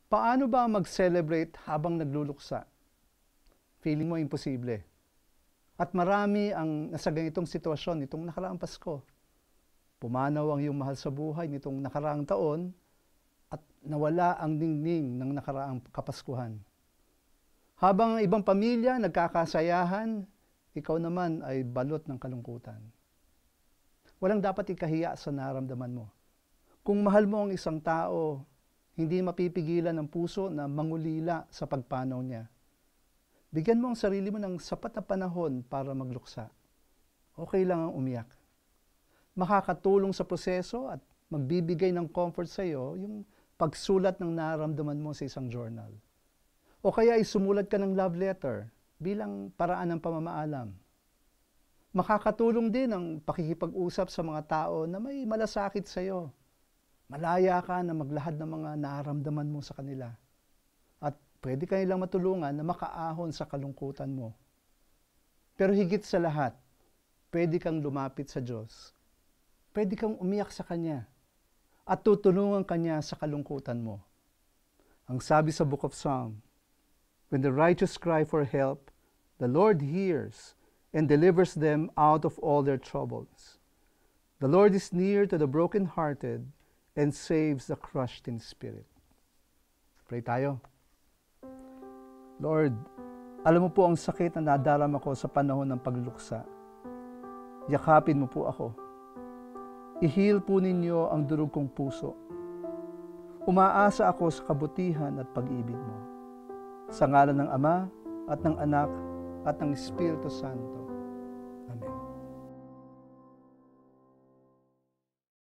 Paano ba mag-celebrate habang nagluluksa? Feeling mo imposible. At marami ang nasa ganitong sitwasyon nitong nakaraang Pasko. Pumanaw ang iyong mahal sa buhay nitong nakaraang taon at nawala ang ningning ng nakaraang Kapaskuhan. Habang ang ibang pamilya nagkakasayahan, ikaw naman ay balot ng kalungkutan. Walang dapat ikahiya sa nararamdaman mo. Kung mahal mo ang isang tao, hindi mapipigilan ng puso na mangulila sa pagpanaw niya. Bigyan mo ang sarili mo ng sapat na panahon para magluksa. Okay lang ang umiyak. Makakatulong sa proseso at magbibigay ng comfort sa iyo yung pagsulat ng nararamdaman mo sa isang journal. O kaya ay sumulat ka ng love letter bilang paraan ng pamamaalam. Makakatulong din ang pakikipag-usap sa mga tao na may malasakit sa iyo. Malaya ka na maglahad ng mga nararamdaman mo sa kanila. At pwede ka nilang matulungan na makaahon sa kalungkutan mo. Pero higit sa lahat, pwede kang lumapit sa Diyos. Pwede kang umiyak sa Kanya at tutulungan Kanya sa kalungkutan mo. Ang sabi sa Book of Psalm, "When the righteous cry for help, the Lord hears and delivers them out of all their troubles. The Lord is near to the brokenhearted and saves the crushed in spirit." Pray tayo. Lord, alam mo po ang sakit na nadarama ko sa panahon ng pagluluksa. Yakapin mo po ako. I-heal po ninyo ang durog kong puso. Umaasa ako sa kabutihan at pag-ibig mo. Sa ngalan ng Ama at ng Anak at ng Espiritu Santo.